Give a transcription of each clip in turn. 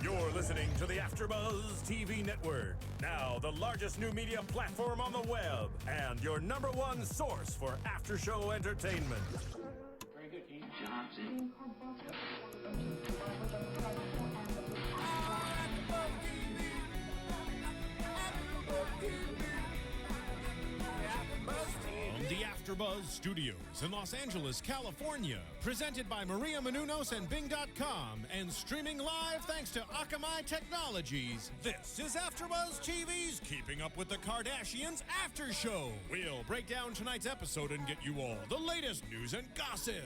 You're listening to the AfterBuzz TV network, now the largest new media platform on the web, and your #1 source for after-show entertainment. Very good, Keith Johnson. From the AfterBuzz Studios in Los Angeles, California, presented by Maria Menounos and Bing.com, and streaming live thanks to Akamai Technologies. This is AfterBuzz TV's Keeping Up with the Kardashians After Show. We'll break down tonight's episode and get you all the latest news and gossip.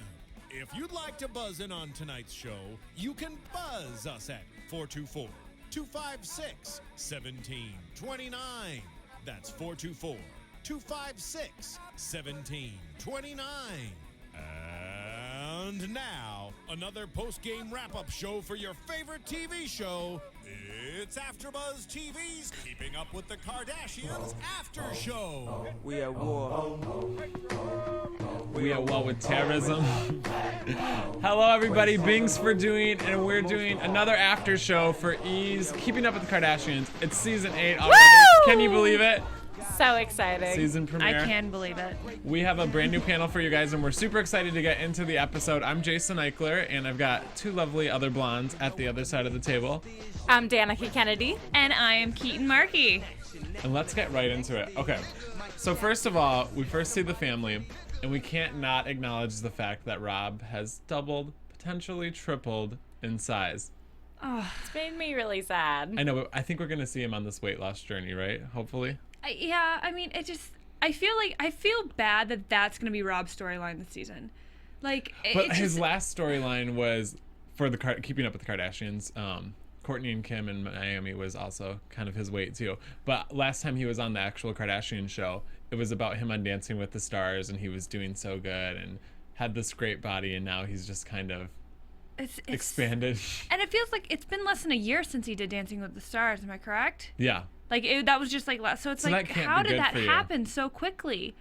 If you'd like to buzz in on tonight's show, you can buzz us at 424-256-1729. That's 424-256-1729. And now, another post-game wrap-up show for your favorite TV show. It's AfterBuzz TV's Keeping Up with the Kardashians After Show. We at war. We at war with terrorism. Hello, everybody. Bings for doing, and we're doing another after show for E's Keeping Up with the Kardashians. It's season 8 already. Woo! Can you believe it? So exciting. Season premiere. I can believe it. We have a brand new panel for you guys, and we're super excited to get into the episode. I'm Jason Eichler, and I've got two lovely other blondes at the other side of the table. I'm Danica Kennedy. And I am Keaton Markey. And let's get right into it. Okay, so first of all, we first see the family, and we can't not acknowledge the fact that Rob has doubled, potentially tripled in size. Oh, It's made me really sad. I know, but I think we're going to see him on this weight loss journey, right? Hopefully. I feel bad that that's going to be Rob's storyline this season. Like, But his last storyline was for the Keeping Up with the Kardashians. Kourtney and Kim in Miami was also kind of his weight too. But last time he was on the actual Kardashian show, it was about him on Dancing with the Stars, and he was doing so good and had this great body, and now he's just kind of expanded. And it feels like it's been less than a year since he did Dancing with the Stars. Am I correct? Yeah. Like, that was just like last. So it's So like, that can't how be did good that for you. happen so quickly?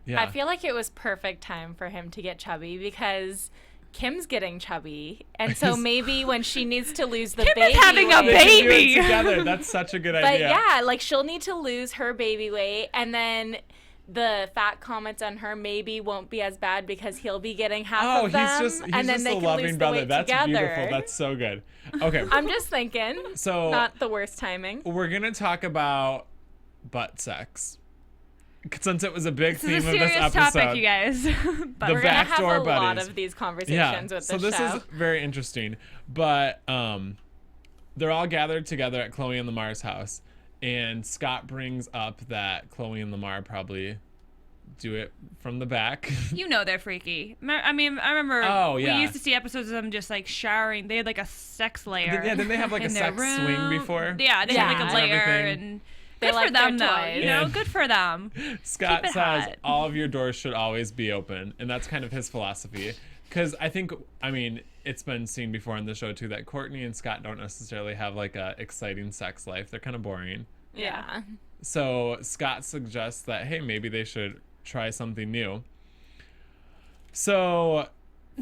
Yeah. I feel like it was perfect time for him to get chubby because Kim's getting chubby. And so maybe when she needs to lose the Kim baby is having a weight, They can do it baby. together. That's such a good But idea. yeah, like she'll need to lose her baby weight, and then the fat comments on her maybe won't be as bad because he'll be getting half of them, he's and then just they a can loving lose the brother. weight That's together. beautiful. That's so good. Okay. I'm just thinking, So not the worst timing. we're gonna talk about butt sex, since it was a big This theme is a of this serious episode. topic, you guys. But The We're gonna have backdoor a lot buddies. of these conversations Yeah. with So this this show. is very interesting. But they're all gathered together at Chloe and Lamar's house, and Scott brings up that Chloe and Lamar probably do it from the back. You know they're freaky. I mean, I remember Oh, yeah. we used to see episodes of them just like showering. They had like a sex layer. Yeah, didn't they have like a in their sex swing room. before? Yeah, they had like Yeah. a layer, Everything. and They good for like their them though. toys. You know, Yeah. good for them. Scott Keep it says hot. all of your doors should always be open, and that's kind of his philosophy. Because I mean, it's been seen before on the show too that Kourtney and Scott don't necessarily have like a exciting sex life. They're kind of boring. Yeah. So Scott suggests that, hey, maybe they should try something new. So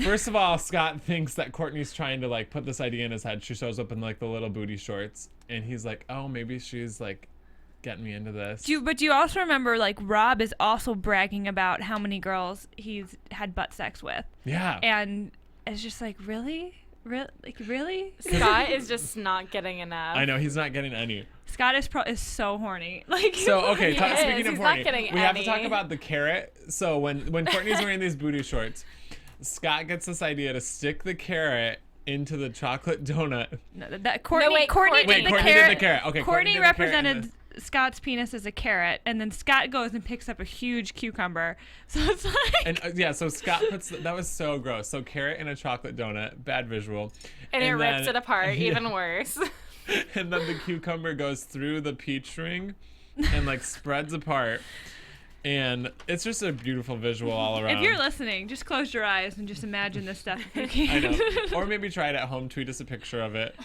first of all, Scott thinks that Kourtney's trying to like put this idea in his head. She shows up in like the little booty shorts, and he's like, oh, maybe she's like getting me into this. But do you also remember like Rob is also bragging about how many girls he's had butt sex with, Yeah. and it's just like really. Scott is just not getting enough. I know, he's not getting any. Scott is so horny. Like So okay, He speaking is. of He's not horny, getting we have to any. talk about the carrot. So when Kourtney's wearing these booty shorts, Scott gets this idea to stick the carrot into the chocolate donut. that Kourtney. wait, Kourtney Wait, did the Kourtney carrot. did the carrot. Okay, Kourtney did Kourtney the carrot represented Scott's penis as a carrot, and then Scott goes and picks up a huge cucumber. So it's like. And yeah, so Scott puts that was so gross. So carrot in a chocolate donut, bad visual. and it rips then- it apart, yeah. even worse. And then the cucumber goes through the peach ring and like spreads apart. And it's just a beautiful visual all around. If you're listening, just close your eyes and just imagine this stuff if you I can. know. Or maybe try it at home, tweet us a picture of it.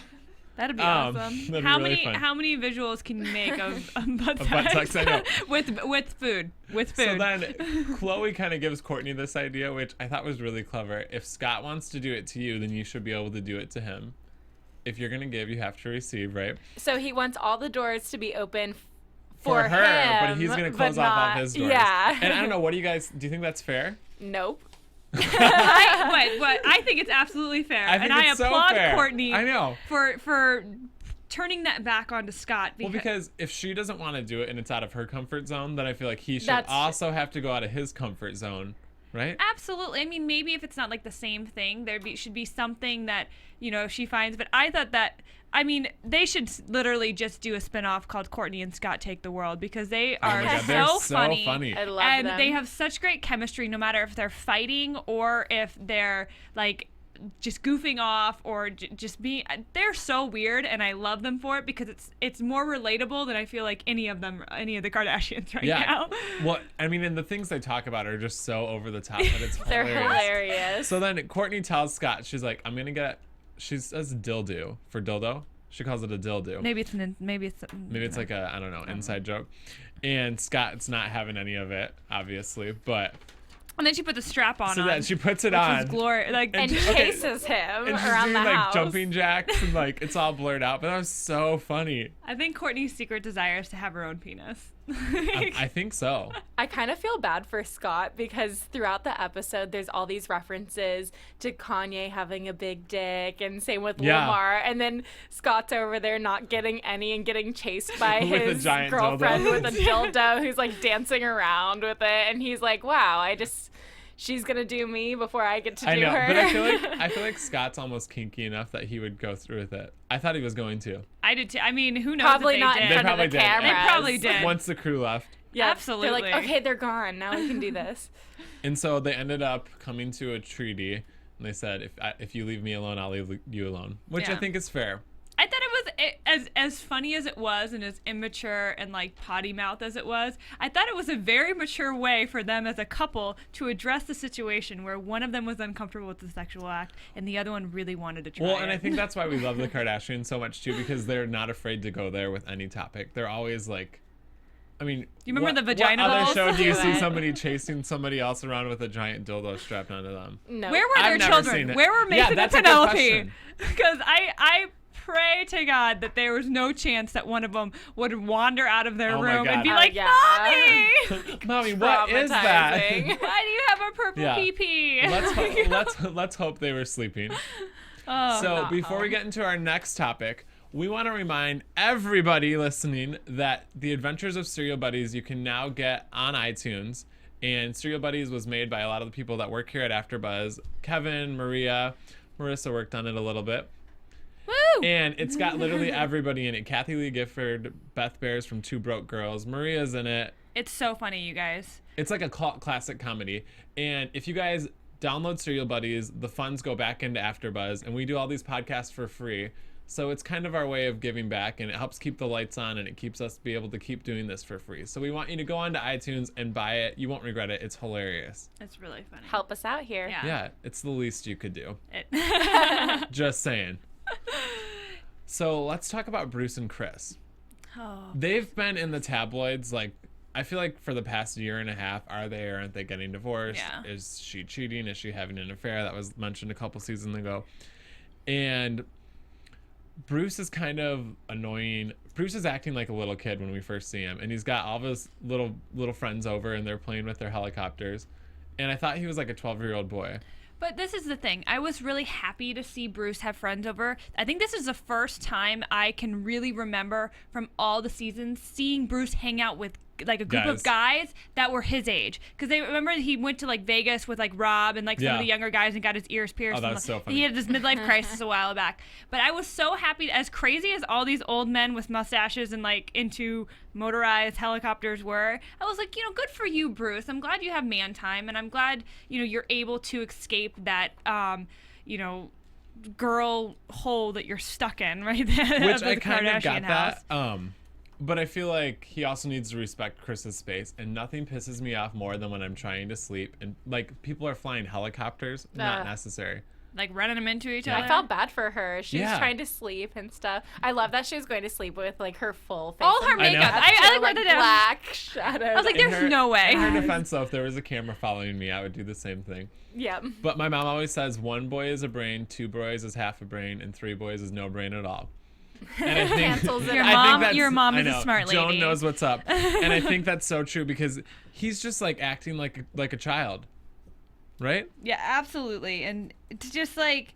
That'd be that'd awesome. be How really many fun. how many visuals can you make of butt Of butt sex, I know. with food? With food. So then Chloe kind of gives Kourtney this idea, which I thought was really clever. If Scott wants to do it to you, then you should be able to do it to him. if you're gonna give, you have to receive, right? So he wants all the doors to be open for her, him, but he's gonna close off all his doors. Yeah. And I don't know, what do you think that's fair? Nope. I think it's absolutely fair, and I applaud Kourtney. I know for turning that back onto Scott. Because if she doesn't want to do it and it's out of her comfort zone, then I feel like he should also have to go out of his comfort zone, right? Absolutely. I mean, maybe if it's not like the same thing, should be something that, you know, she finds. But I thought that, I mean, they should literally just do a spinoff called Kourtney and Scott Take the World, because they are they're so so funny. I love and them. they have such great chemistry, no matter if they're fighting or if they're like just goofing off or just being. They're so weird, and I love them for it, because it's more relatable than I feel like any of the Kardashians right now. Well, I mean, and the things they talk about are just so over the top that it's hilarious. They're hilarious. So then Kourtney tells Scott, she's like, I'm gonna get. She says dildo for dildo. She calls it a dildo. Maybe it's like a, I don't know, inside joke. And Scott's not having any of it, obviously, but. And then she put the strap on. So that she puts it which on. was glory, like, and chases him and she's around doing the like house. jumping jacks and like it's all blurred out, but that was so funny. I think Kourtney's secret desire is to have her own penis. I think so. I kind of feel bad for Scott, because throughout the episode, there's all these references to Kanye having a big dick, and same with Lamar. And then Scott's over there not getting any and getting chased by With a his giant girlfriend dildo. with a dildo who's like dancing around with it. And he's like, wow, she's going to do me before I get to do I know, her. but I feel like Scott's almost kinky enough that he would go through with it. I thought he was going to. I did too. I mean, who knows? Probably if not they in did. front of probably the did. cameras. They probably did. Once the crew left. Yeah, Absolutely. They're like, okay, they're gone. Now we can do this. And so they ended up coming to a treaty, and they said, if you leave me alone, I'll leave you alone, which I Yeah. think is fair. I thought it was as funny as it was, and as immature and like potty mouth as it was. I thought it was a very mature way for them as a couple to address the situation where one of them was uncomfortable with the sexual act and the other one really wanted to try Well, it. and I think that's why we love the Kardashians so much too, because they're not afraid to go there with any topic. They're always like, I mean, you remember the vagina what other balls? show do you see What? somebody chasing somebody else around with a giant dildo strapped onto them? No. Where were I've their never children? seen it. Where were Yeah, Mason that's and a good Penelope? question. Because I pray to God that there was no chance that one of them would wander out of their Oh my room God. and be Oh, like, yeah. Mommy! Mommy, what is that? Traumatizing. Why do you have a purple Yeah. pee-pee? Let's hope they were sleeping. Oh, So not before we home. get into our next topic, we want to remind everybody listening that The Adventures of Serial Buddies you can now get on iTunes. And Serial Buddies was made by a lot of the people that work here at AfterBuzz. Kevin, Maria, Marissa worked on it a little bit. Woo! And it's got literally everybody in it. Kathy Lee Gifford, Beth Bears from Two Broke Girls. Maria's in it. It's so funny, you guys. It's like a classic comedy. And if you guys download Serial Buddies, the funds go back into AfterBuzz, and we do all these podcasts for free. So it's kind of our way of giving back, and it helps keep the lights on, and it keeps us be able to keep doing this for free. So we want you to go onto iTunes and buy it. You won't regret it. It's hilarious. It's really funny. Help us out here. Yeah. Yeah, it's the least you could do. It- Just saying. So let's talk about Bruce and Kris. oh. They've been in the tabloids, like, I feel like for the past year and a half. Are they or aren't they getting divorced? Yeah. Is she cheating? Is she having an affair? That was mentioned a couple seasons ago. And Bruce is kind of annoying. Bruce is acting like a little kid when we first see him, and he's got all of his little friends over, and they're playing with their helicopters. And I thought he was like a 12-year-old boy. But this is the thing. I was really happy to see Bruce have friends over. I think this is the first time I can really remember from all the seasons seeing Bruce hang out with like a group of guys that were his age. Because they remember he went to like Vegas with like Rob and like some of the younger guys and got his ears pierced. Oh, that and, was so funny. He had this midlife crisis a while back. But I was so happy, as crazy as all these old men with mustaches and like into motorized helicopters were. I was like, good for you, Bruce. I'm glad you have man time, and I'm glad, you're able to escape that, girl hole that you're stuck in right there. Which the I kind of Kardashian got house. that. But I feel like he also needs to respect Chris's space, and nothing pisses me off more than when I'm trying to sleep and like people are flying helicopters. Not necessary. like running them into each other. I felt bad for her. She was Yeah. trying to sleep and stuff. I love that she was going to sleep with like her full face. All her and makeup. know. I her, like wrote it down. black shadows. I was like, In there's her- no way. In her defense, though, if there was a camera following me, I would do the same thing. yeah. But my mom always says 1 boy is a brain, 2 boys is half a brain, and 3 boys is no brain at all. And I think Cancels it Your out. mom- that's- your mom I is a know, smart lady. Joan knows what's up, and I think that's so true because he's just like acting like a child, right? Yeah, absolutely. And it's just like,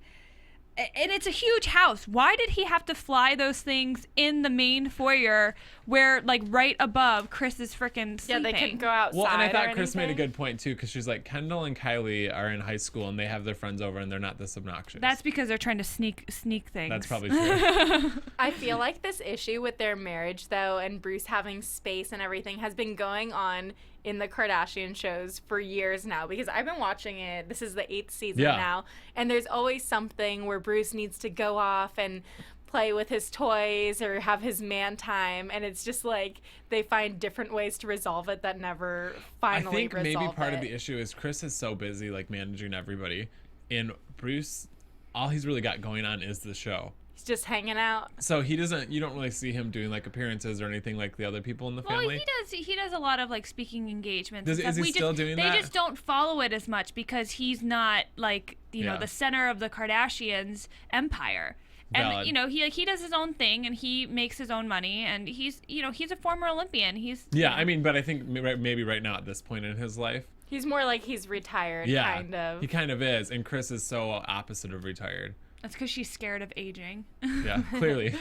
and it's a huge house. Why did he have to fly those things in the main foyer where, like, right above Kris is freaking sleeping? Yeah, they couldn't go outside. Well, and I or thought Kris made a anything. good point too because she's like Kendall and Kylie are in high school and they have their friends over and they're not this obnoxious. That's because they're trying to sneak things. That's probably true. I feel like this issue with their marriage, though, and Bruce having space and everything has been going on in the Kardashian shows for years now because I've been watching it. This is the 8th season Yeah. now. And there's always something where Bruce needs to go off and play with his toys or have his man time. And it's just like they find different ways to resolve it that never I finally think maybe resolve part it. of the issue is Kris is so busy like managing everybody, and Bruce, all he's really got going on is the show. He's just hanging out. So you don't really see him doing like appearances or anything like the other people in the Well, family. he does a lot of like speaking engagements. Is and stuff. he still doing they that? They just don't follow it as much because he's not like Yeah. the center of the Kardashians empire. And Valid. he does his own thing and he makes his own money and he's a former Olympian. Yeah, I mean, but I think maybe right now at this point in his life, He's more like he's retired, yeah, kind of. he kind of is, and Kris is so opposite of retired. That's because she's scared of aging. Yeah, clearly.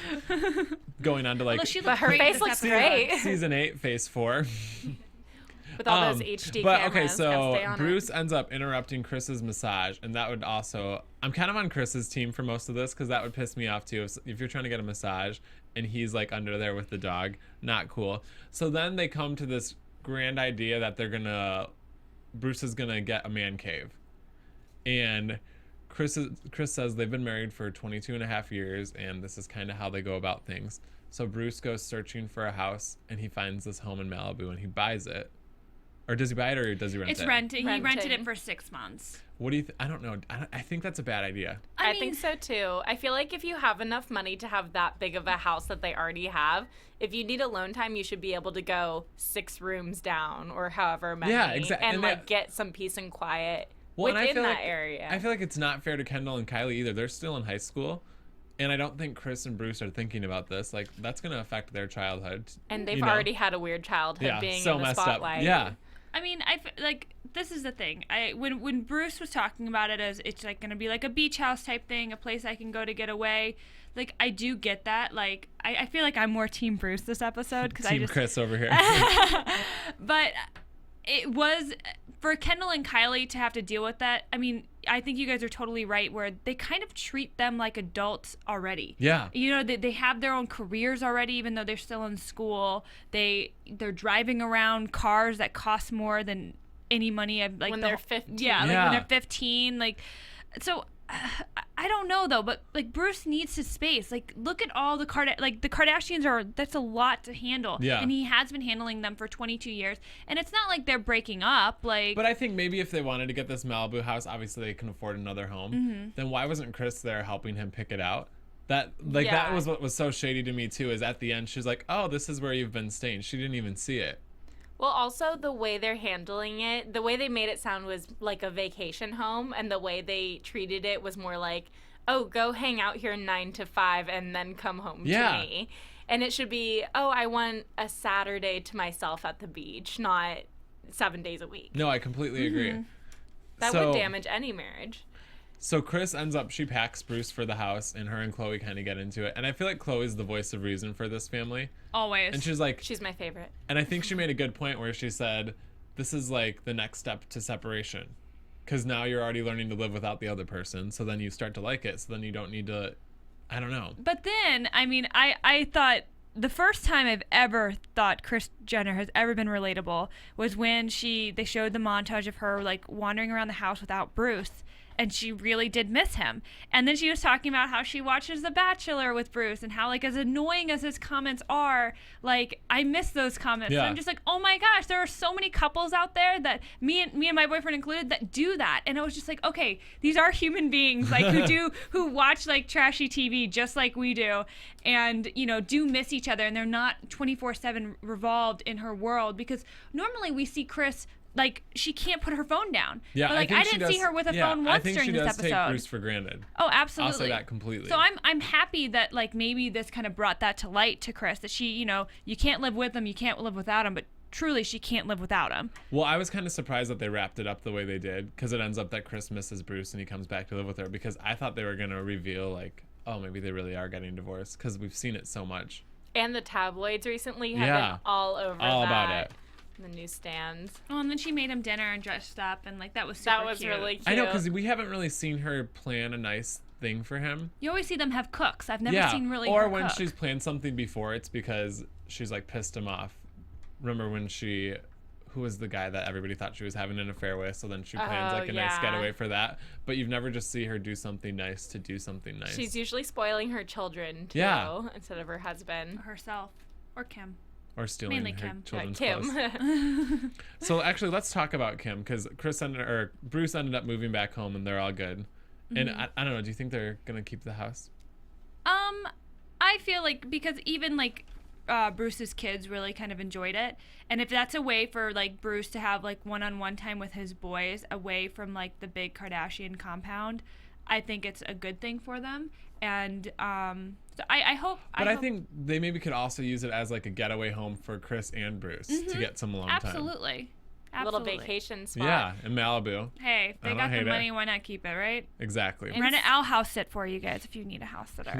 Going on to like Although she But looks her great face this looks episode. great. season 8, phase 4. With all those HD but cameras. okay, gotta so stay on it. Bruce ends up interrupting Chris's massage, and that would also, I'm kind of on Chris's team for most of this because that would piss me off too. If you're trying to get a massage and he's like under there with the dog, not cool. So then they come to this grand idea that Bruce is gonna get a man cave, and Kris says they've been married for 22 and a half years, and this is kind of how they go about things. So Bruce goes searching for a house, and he finds this home in Malibu, and he buys it. Or does he buy it, or does he rent it? It's rented. He rented Renting. it for 6 months. What do you I don't know. I think that's a bad idea. I think so too. I feel like if you have enough money to have that big of a house that they already have, if you need alone time, you should be able to go 6 rooms down or however many. Yeah, exactly. And And like that- get some peace and quiet And I within feel that like, area. I feel like it's not fair to Kendall and Kylie either. They're still in high school. And I don't think Kris and Bruce are thinking about this. Like, that's going to affect their childhood. and they've you know? already had a weird childhood Yeah, being so in the messed spotlight. up. Yeah. I mean, this is the thing. When Bruce was talking about it as it's like gonna be like a beach house type thing, a place I can go to get away. Like I do get that. Like I feel like I'm more Team Bruce this episode because Team Kris over here. But it was for Kendall and Kylie to have to deal with that. I mean, I think you guys are totally right where they kind of treat them like adults already. Yeah. They have their own careers already, even though they're still in school. They're driving around cars that cost more than any money I've like When the they're whole- 15. Yeah, like Yeah. when they're 15. Like, so I don't know though, but like Bruce needs his space. Like, look at all the the Kardashians that's a lot to handle. Yeah. And he has been handling them for 22 years, and it's not like they're breaking up. Like, But I think maybe if they wanted to get this Malibu house, obviously they can afford another home. Mm-hmm. Then why wasn't Kris there helping him pick it out? That that Yeah. was what was so shady to me too. Is at the end she's like, "Oh, this is where you've been staying." She didn't even see it. Well, also the way they're handling it, the way they made it sound was like a vacation home, and the way they treated it was more like, oh, go hang out here 9 to 5 and then come home Yeah. to me. And it should be, oh, I want a Saturday to myself at the beach, not 7 days a week. No, I completely agree. That So- would damage any marriage. So Kris she packs Bruce for the house, and her and Chloe kind of get into it. And I feel like Chloe's the voice of reason for this family. always. And she's like, She's my favorite. and I think she made a good point where she said, this is like the next step to separation. Because now you're already learning to live without the other person. So then you start to like it. So then you don't need to, I don't know. But then, I mean, I thought the first time I've ever thought Kris Jenner has ever been relatable was when they showed the montage of her like wandering around the house without Bruce. and she really did miss him. And then she was talking about how she watches The Bachelor with Bruce and how, like, as annoying as his comments are, like, I miss those comments. Yeah. And I'm just like, oh my gosh, there are so many couples out there that me and my boyfriend included that do that. And I was just like, okay, these are human beings, like, who watch, like, trashy TV just like we do, and, you know, do miss each other, and they're not 24/7 revolved in her world, because normally we see Kris, like, she can't put her phone down. Yeah, but, like, I didn't see her with a phone once during this episode. I think she does take Bruce for granted. Oh, absolutely. I'll say that completely. So I'm happy that, like, maybe this kind of brought that to light to Kris, that she, you know, you can't live with him, you can't live without him, but truly she can't live without him. Well, I was kind of surprised that they wrapped it up the way they did, because it ends up that Kris misses Bruce and he comes back to live with her, because I thought they were going to reveal, like, oh, maybe they really are getting divorced, because we've seen it so much. And the tabloids recently have been all over all that. About it. The newsstands. Oh, and then she made him dinner and dressed up, and, like, that was super That was cute. really cute. I know, because we haven't really seen her plan a nice thing for him. You always see them have cooks. I've never seen really or her when cook. she's planned something before, it's because she's, like, pissed him off. Remember when who was the guy that everybody thought she was having an affair with, so then she plans, like, a nice getaway for that. But you've never just see her do something nice to do something nice. She's usually spoiling her children, too, instead of her husband. Herself. Or Kim. Or stealing Mainly her Kim. children's Kim. clothes. So actually, let's talk about Kim, because Bruce ended up moving back home, and they're all good. And I don't know. Do you think they're gonna keep the house? I feel like, because even, like, Bruce's kids really kind of enjoyed it, and if that's a way for, like, Bruce to have, like, one-on-one time with his boys away from, like, the big Kardashian compound, I think it's a good thing for them. And so I hope. But I think they maybe could also use it as, like, a getaway home for Kris and Bruce to get some alone time. Absolutely. Little vacation spot. Yeah, in Malibu. Hey, if they got the money, why not keep it, right? Exactly. Rent it. I'll house sit for you guys if you need a house sitter.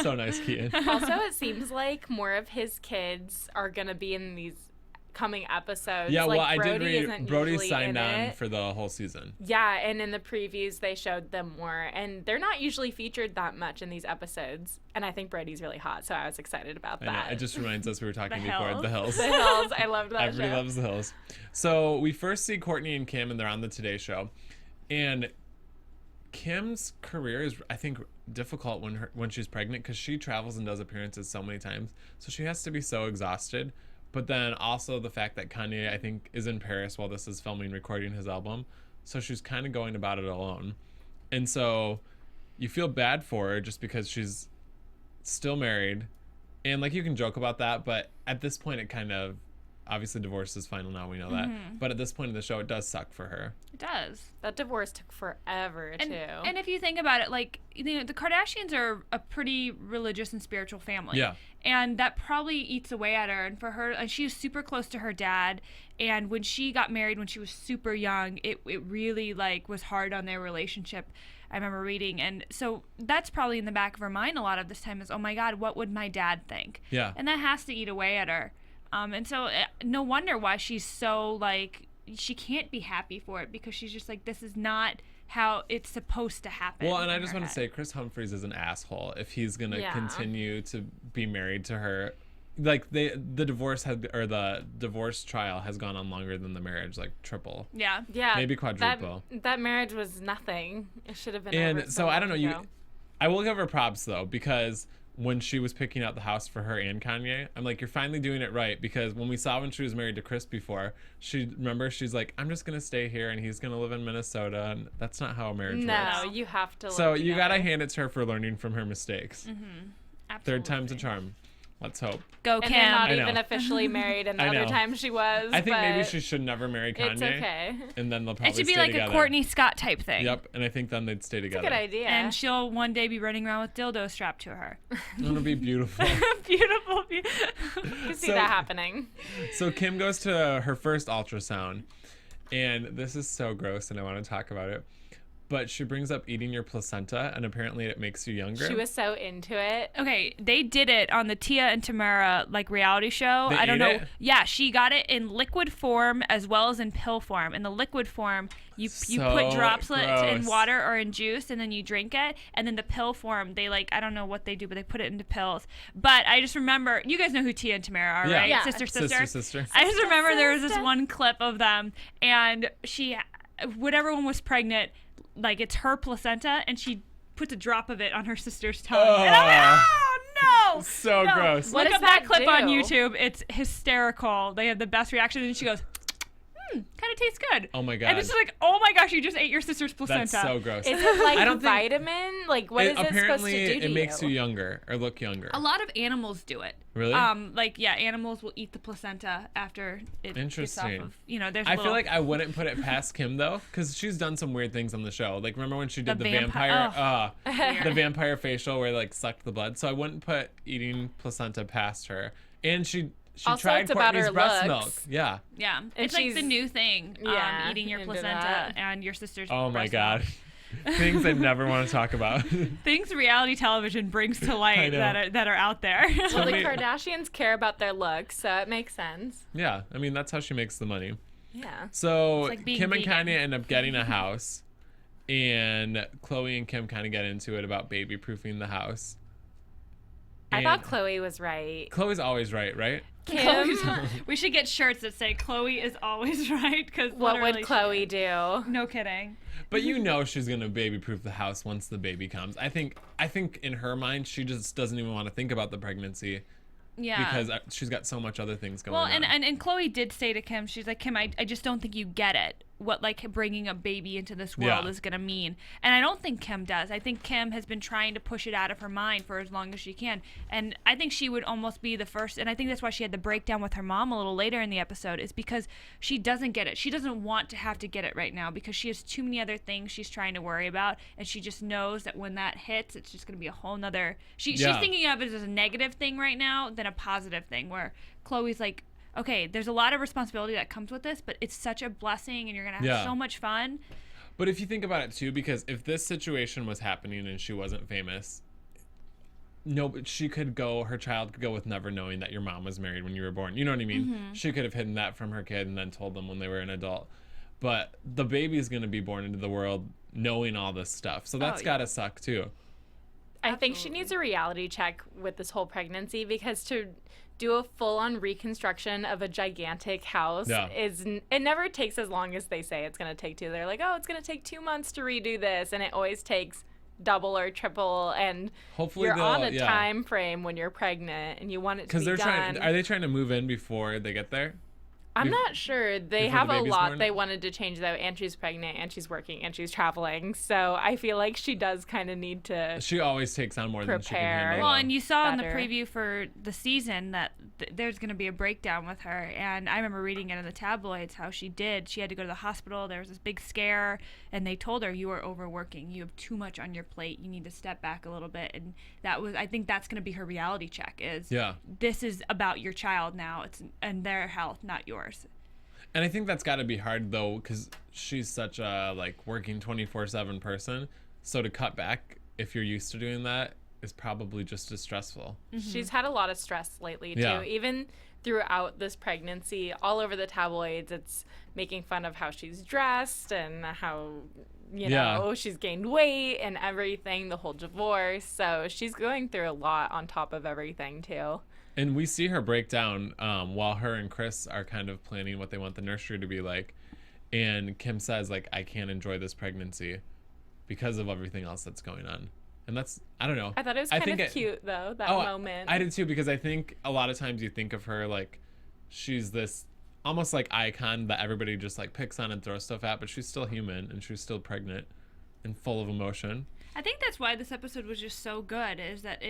so nice, Keaton. Also, it seems like more of his kids are going to be in these coming episodes. Yeah, like, well, I did Brody read Brody usually signed in on it. for the whole season. Yeah, and in the previews they showed them more, and they're not usually featured that much in these episodes. And I think Brody's really hot, so I was excited about that. I know. It just reminds us, we were talking The before, Hills. The Hills. The Hills, I loved that Everybody show. loves The Hills. So we first see Kourtney and Kim, and they're on the Today Show, and Kim's career is, I think, difficult when she's pregnant, because she travels and does appearances so many times, so she has to be so exhausted. But then also the fact that Kanye, I think, is in Paris while this is filming, recording his album, so she's kind of going about it alone, and so you feel bad for her just because she's still married, and, like, you can joke about that, but at this point it kind of, obviously divorce is final now, we know that, but at this point in the show it does suck for her. It does. That divorce took forever, too. And if you think about it, like, you know, the Kardashians are a pretty religious and spiritual family. Yeah. And that probably eats away at her. And for her, and she was super close to her dad. And when she got married when she was super young, it really, like, was hard on their relationship, I remember reading. And so that's probably in the back of her mind a lot of this time is, oh my God, what would my dad think? Yeah. And that has to eat away at her. And so no wonder why she's so, like, she can't be happy for it, because she's just like, this is not how it's supposed to happen. Well, and I just want to say, Kris Humphries is an asshole if he's going to continue to be married to her. Like, the divorce the divorce trial has gone on longer than the marriage, like triple. Yeah. Maybe quadruple. That marriage was nothing. It should have been And over so I don't know, long ago. I will give her props though, because when she was picking out the house for her and Kanye, I'm like, you're finally doing it right, because when we saw when she was married to Kris before, she's like, I'm just gonna stay here and he's gonna live in Minnesota, and that's not how a marriage works. No, you have to. So live you gotta together. hand it to her for learning from her mistakes. Absolutely. Third time's a charm. Let's hope. Go, And Kim. they're not I know. even officially married, and the I other know. time she was. I think maybe but she should never marry Kanye. It's okay. And then they'll probably It should be stay like together. a Kourtney Scott type thing. Yep, and I think then they'd stay It's together. a good idea. And she'll one day be running around with dildos strapped to her. It'll be beautiful. Beautiful. you can see So- that happening. So Kim goes to her first ultrasound, and this is so gross, and I want to talk about it. But she brings up eating your placenta, and apparently it makes you younger. She was so into it. Okay, they did it on the Tia and Tamara, like, reality show. They I don't ate know. it? Yeah, she got it in liquid form as well as in pill form. In the liquid form, you put So droplets in gross. water or in juice, and then you drink it. And then the pill form, they, like, I don't know what they do, but they put it into pills. But I just remember, you guys know who Tia and Tamara are, Yeah. right? Yeah. Sister. Sister. I just remember there was this Sister. one clip of them, and whatever one was pregnant, like it's her placenta, and she puts a drop of it on her sister's tongue. And I'm like, oh no! So No. gross. What Look does up that that clip on do? YouTube. It's hysterical. They have the best reaction, and she goes, kind of tastes good. Oh my God. And it's just like, oh my gosh, you just ate your sister's placenta. That's so gross. Is it like I don't think- vitamin? Like what is it supposed to Apparently, do to it makes you younger or look younger. A lot of animals do it. Really? Animals will eat the placenta after it gets off Interesting. of, there's a I little... feel like I wouldn't put it past Kim though, because she's done some weird things on the show. Like remember when she did The the vampire- vampire, the vampire facial where like sucked the blood. So I wouldn't put eating placenta past her. And she Also, tried it's about Kourtney's her breast looks. milk. Yeah. Yeah, And it's like the she's- new thing. Yeah, Eating your into placenta that. and your sister's. Oh my breast God. milk. Things I never want to talk about. Things reality television brings to I light know. that are out there. Well, the me- Kardashians care about their looks, so it makes sense. Yeah, I mean that's how she makes the money. Yeah. So It's like being Kim and vegan. Kanye end up getting a house, and Chloe and Kim kind of get into it about baby proofing the house. I And thought Chloe was right. Chloe's always right? Kim, We should get shirts that say "Chloe is always right." Because what would Chloe do? No kidding. But you know she's gonna baby proof the house once the baby comes. I think in her mind she just doesn't even want to think about the pregnancy Yeah. because she's got so much other things going Well, on. and Chloe did say to Kim, she's like, Kim, I just don't think you get it, what like bringing a baby into this world Yeah. is going to mean. And I don't think Kim does. I think Kim has been trying to push it out of her mind for as long as she can. And I think she would almost be the first, and I think that's why she had the breakdown with her mom a little later in the episode, is because she doesn't get it. She doesn't want to have to get it right now because she has too many other things she's trying to worry about, and she just knows that when that hits, it's just going to be a whole nother... She's Yeah. thinking of it as a negative thing right now than a positive thing, where Chloe's like, okay, there's a lot of responsibility that comes with this, but it's such a blessing and you're going to have Yeah. so much fun. But if you think about it too, because if this situation was happening and she wasn't famous, no, but her child could go with never knowing that your mom was married when you were born. You know what I mean? Mm-hmm. She could have hidden that from her kid and then told them when they were an adult. But the baby is going to be born into the world knowing all this stuff. So that's yeah. got to suck too. I think she needs a reality check with this whole pregnancy, because to do a full-on reconstruction of a gigantic house Yeah. it never takes as long as they say it's going to take to. They're like, oh, it's going to take 2 months to redo this, and it always takes double or triple, and Hopefully you're on a they'll- yeah. time frame when you're pregnant and you want it to Because be they're done. are they trying to move in before they get there? I'm not sure. They before have the a baby's lot born? they wanted to change, though, and she's pregnant, and she's working, and she's traveling. So I feel like she does kind of need to. She always takes on more than she can Prepare. handle. Well, though. and you saw in the better. preview for the season that there's going to be a breakdown with her. And I remember reading it in the tabloids how she had to go to the hospital. There was this big scare, and they told her, you are overworking. You have too much on your plate. You need to step back a little bit. And I think that's going to be her reality check is, Yeah. this is about your child now. And their health, not yours. And I think that's got to be hard though, because she's such a working 24/7 person. So to cut back, if you're used to doing that, is probably just as stressful. She's had a lot of stress lately, too. Yeah. Even throughout this pregnancy, all over the tabloids, it's making fun of how she's dressed and how, Yeah. she's gained weight and everything, the whole divorce. So she's going through a lot on top of everything, too. And we see her break down while her and Kris are kind of planning what they want the nursery to be like. And Kim says, I can't enjoy this pregnancy because of everything else that's going on. And that's, I don't know. I thought it was kind of cute, though, that moment. I did too, because I think a lot of times you think of her she's this almost icon that everybody just picks on and throws stuff at, but she's still human and she's still pregnant and full of emotion. I think that's why this episode was just so good, is that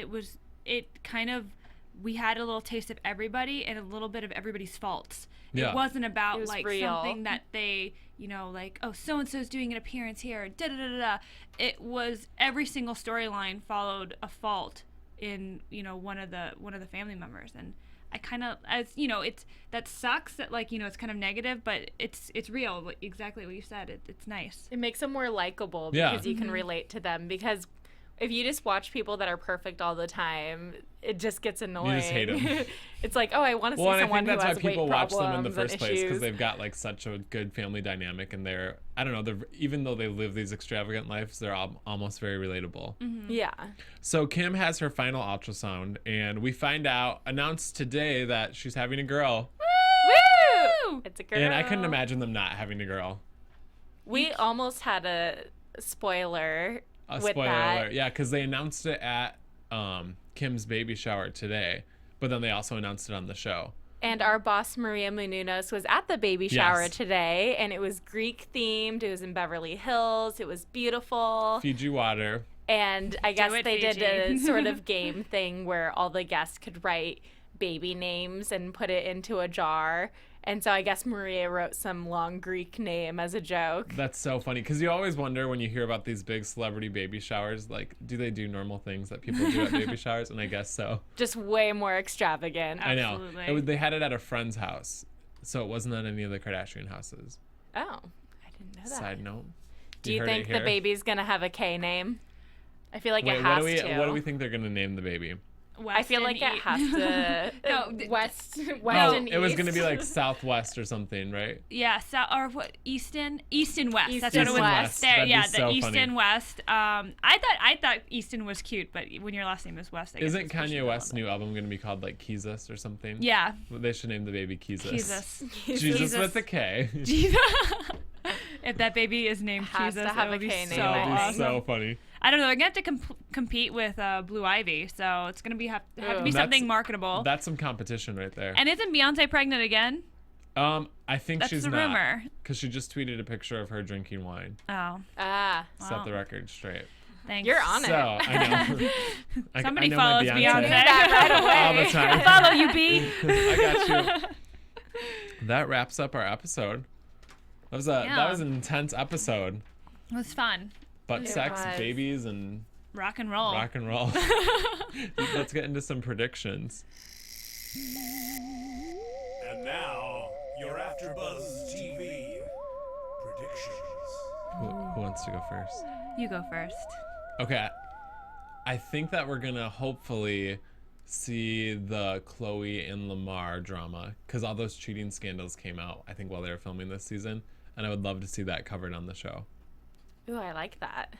we had a little taste of everybody and a little bit of everybody's faults. Yeah. It wasn't about It was real. something that they, oh, so-and-so's doing an appearance here, da-da-da-da-da. It was every single storyline followed a fault in, one of the family members. And I kind of, that sucks that it's kind of negative, but it's real. Exactly what you said. It's nice. It makes them more likable Yeah. because you can relate to them. Because if you just watch people that are perfect all the time, it just gets annoying. You just hate 'em. It's like, oh, I want to see Well, and I someone think that's who why has people weight watch them in problems the first and place, because issues. they've got such a good family dynamic, and they're even though they live these extravagant lives, they're almost very relatable. Yeah. So Kim has her final ultrasound, and we find out, announced today, that she's having a girl. Woo! It's a girl. And I couldn't imagine them not having a girl. We almost had a spoiler A with spoiler that. alert. Yeah, because they announced it at Kim's baby shower today, but then they also announced it on the show. And our boss, Maria Menounos, was at the baby shower Yes. today, and it was Greek themed. It was in Beverly Hills. It was beautiful. Fiji water. And I guess it, they did Fiji. a sort of game thing where all the guests could write baby names and put it into a jar. And so I guess Maria wrote some long Greek name as a joke. That's so funny because you always wonder when you hear about these big celebrity baby showers, like, do they do normal things that people do at baby showers? And I guess so. Just way more extravagant. I know. Absolutely. They had it at a friend's house, so it wasn't at any of the Kardashian houses. Oh, I didn't know that. Side note. Do you heard it think the here. baby's going to have a K name? I feel like Wait, it has what do we to. think they're gonna name the baby? I feel like it has to. No, West Oh, and it was East. gonna be like Southwest or something, right? Yeah, or what? East and West. East That's and what it was. West. There, That'd yeah, be the so East funny. and West. I thought Easton was cute, but when your last name is West, I guess Isn't it's pushing it Kanye a West's little new album gonna be called like Keezus or something? bit. Yeah, They should name the baby Keezus. Jesus. Jesus with a K. If that baby is named Has Jesus, to have that would a be K so name, I think. That'd awesome. be so funny. I don't know. They're gonna have to compete with Blue Ivy, so it's gonna have to be Ooh. something marketable. That's some competition right there. And isn't Beyonce pregnant again? I think That's she's the not. rumor. Because she just tweeted a picture of her drinking wine. Oh, Set the record straight. thanks. You're on So, it. I know. Somebody I know my follows Beyonce. Beyonce. That right away. All the time. I follow you, B. I got you. That wraps up our episode. That was an intense episode. It was fun. Butt It sex, was. babies, and Rock and roll. rock and roll. Let's get into some predictions. And now, your AfterBuzz TV predictions. Who wants to go first? You go first. Okay. I think that we're gonna hopefully see the Chloe and Lamar drama because all those cheating scandals came out, I think, while they were filming this season, and I would love to see that covered on the show. Ooh, I like that.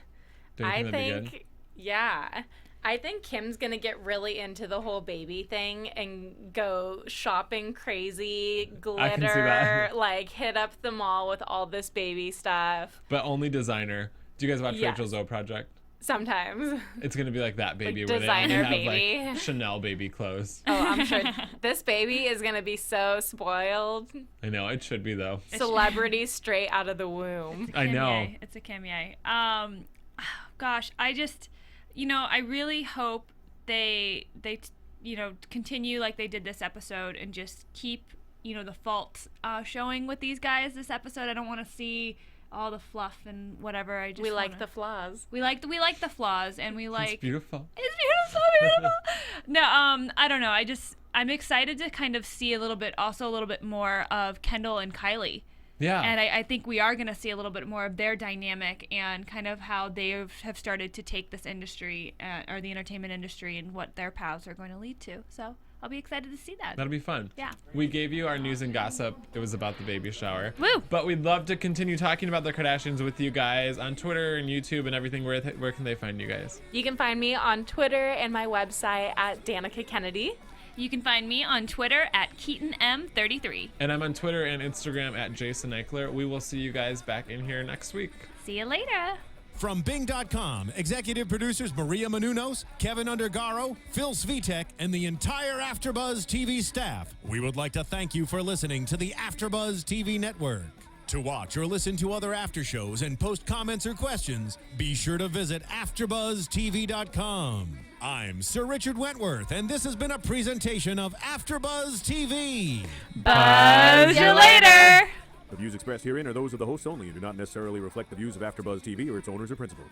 Do you think that'd be good? Yeah. I think Kim's going to get really into the whole baby thing and go shopping crazy, I can see that. glitter, like hit up the mall with all this baby stuff. But only designer. Do you guys watch Yes. Rachel Zoe Project? Sometimes. It's gonna be like that baby Like where designer they only have baby. like Chanel baby clothes. Oh, I'm sure this baby is going to be so spoiled. I know it should be though. Celebrity straight out of the womb. I know. Kimye. It's a Kimye. Gosh, I just, I really hope they continue like they did this episode and just keep, the faults showing with these guys this episode. I don't want to see all the fluff and whatever. I just We like wanna- the flaws. we like the flaws, and we like It's beautiful. It's beautiful. No, I don't know. I'm excited to kind of see a little bit more of Kendall and Kylie. Yeah. And I think we are going to see a little bit more of their dynamic and kind of how they have started to take this industry or the entertainment industry and what their paths are going to lead to. So I'll be excited to see that. That'll be fun. Yeah. We gave you our news and gossip. It was about the baby shower. Woo! But we'd love to continue talking about the Kardashians with you guys on Twitter and YouTube and everything. Where can they find you guys? You can find me on Twitter and my website at Danica Kennedy. You can find me on Twitter at KeatonM33. And I'm on Twitter and Instagram at Jason Eichler. We will see you guys back in here next week. See you later. From Bing.com, executive producers Maria Menounos, Kevin Undergaro, Phil Svitek, and the entire AfterBuzz TV staff, we would like to thank you for listening to the AfterBuzz TV network. To watch or listen to other after shows and post comments or questions, be sure to visit AfterBuzzTV.com. I'm Sir Richard Wentworth, and this has been a presentation of AfterBuzz TV. Buzz you later. The views expressed herein are those of the hosts only and do not necessarily reflect the views of AfterBuzz TV or its owners or principals.